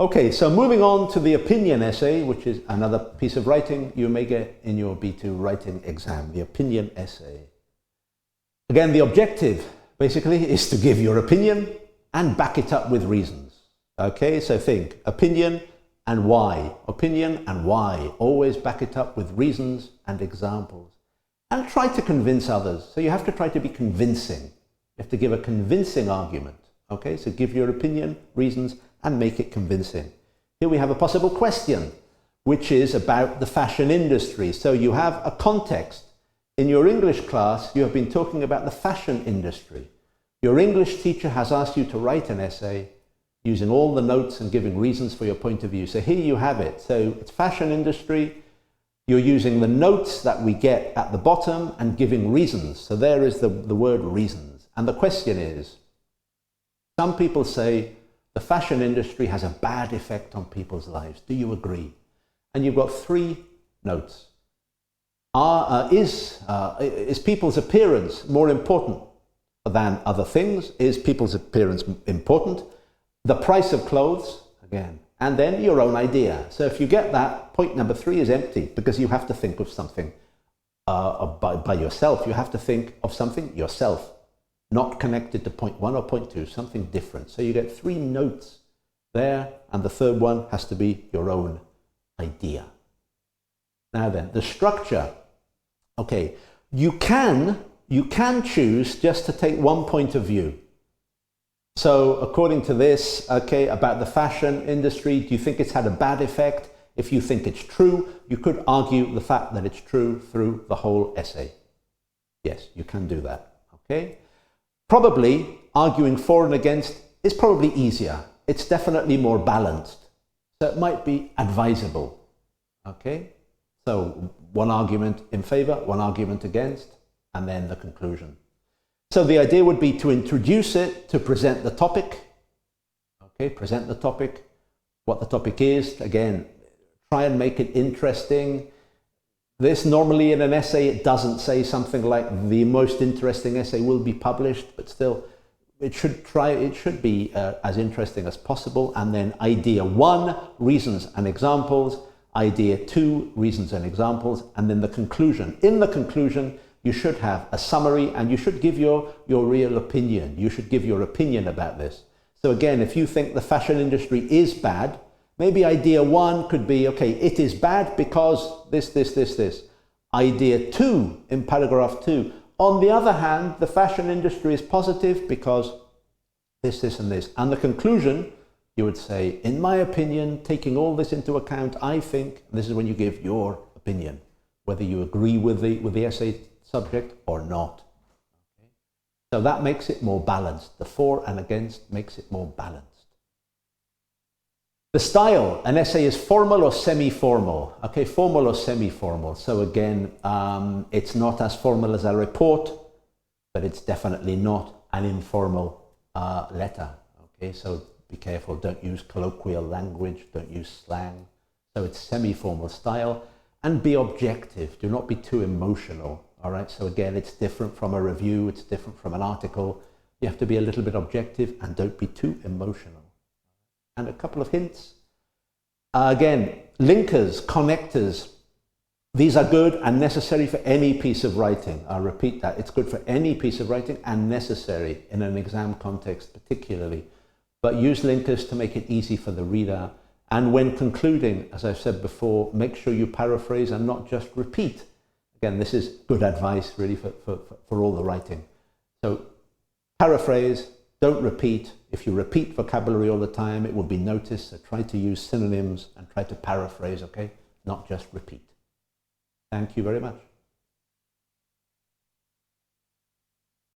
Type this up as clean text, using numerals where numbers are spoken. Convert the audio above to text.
Okay, so moving on to the opinion essay, which is another piece of writing you may get in your B2 writing exam, the opinion essay. Again, the objective basically is to give your opinion and back it up with reasons. Okay, so think opinion and why. Opinion and why. Always back it up with reasons and examples. And try to convince others. So you have to try to be convincing. You have to give a convincing argument. Okay, so give your opinion, reasons, and make it convincing. Here we have a possible question, which is about the fashion industry. So you have a context. In your English class, you have been talking about the fashion industry. Your English teacher has asked you to write an essay using all the notes and giving reasons for your point of view. So here you have it. So it's fashion industry. You're using the notes that we get at the bottom and giving reasons. So there is the word reasons. And the question is, some people say the fashion industry has a bad effect on people's lives. Do you agree? And you've got 3 notes. Is people's appearance more important than other things? Is people's appearance important? The price of clothes, again. And then your own idea. So if you get that, point number 3 is empty because you have to think of something by yourself. You have to think of something yourself, not connected to point 1 or point 2, something different. So you get 3 notes there, and the third one has to be your own idea. Now then, the structure. Okay, you can choose just to take one point of view. So according to this, okay, about the fashion industry, do you think it's had a bad effect? If you think it's true, you could argue the fact that it's true through the whole essay. Yes, you can do that, okay? Probably arguing for and against is probably easier. It's definitely more balanced. So it might be advisable, okay? So one argument in favor, one argument against, and then the conclusion. So the idea would be to introduce it, to present the topic. Okay, present the topic, what the topic is. Again, try and make it interesting. This normally in an essay, it doesn't say something like the most interesting essay will be published, but still it should be as interesting as possible. And then idea 1, reasons and examples. Idea 2, reasons and examples. And then the conclusion. In the conclusion, you should have a summary and you should give your real opinion. You should give your opinion about this. So again, if you think the fashion industry is bad, maybe idea 1 could be, okay, it is bad because this. Idea 2 in paragraph 2. On the other hand, the fashion industry is positive because this and this. And the conclusion, you would say, in my opinion, taking all this into account, I think, this is when you give your opinion, whether you agree with the essay subject or not. Okay. So that makes it more balanced. The for and against makes it more balanced. The style, an essay is formal or semi-formal. Okay, formal or semi-formal. So again, it's not as formal as a report, but it's definitely not an informal letter. Okay, so be careful, don't use colloquial language, don't use slang. So it's semi-formal style, and be objective. Do not be too emotional. All right, so again, it's different from a review, it's different from an article. You have to be a little bit objective and don't be too emotional. And a couple of hints. Again, linkers, connectors, these are good and necessary for any piece of writing. I'll repeat that. It's good for any piece of writing and necessary in an exam context particularly. But use linkers to make it easy for the reader. And when concluding, as I've said before, make sure you paraphrase and not just repeat. Again, this is good advice really for all the writing. So paraphrase, don't repeat. If you repeat vocabulary all the time, it will be noticed. So try to use synonyms and try to paraphrase, okay? Not just repeat. Thank you very much.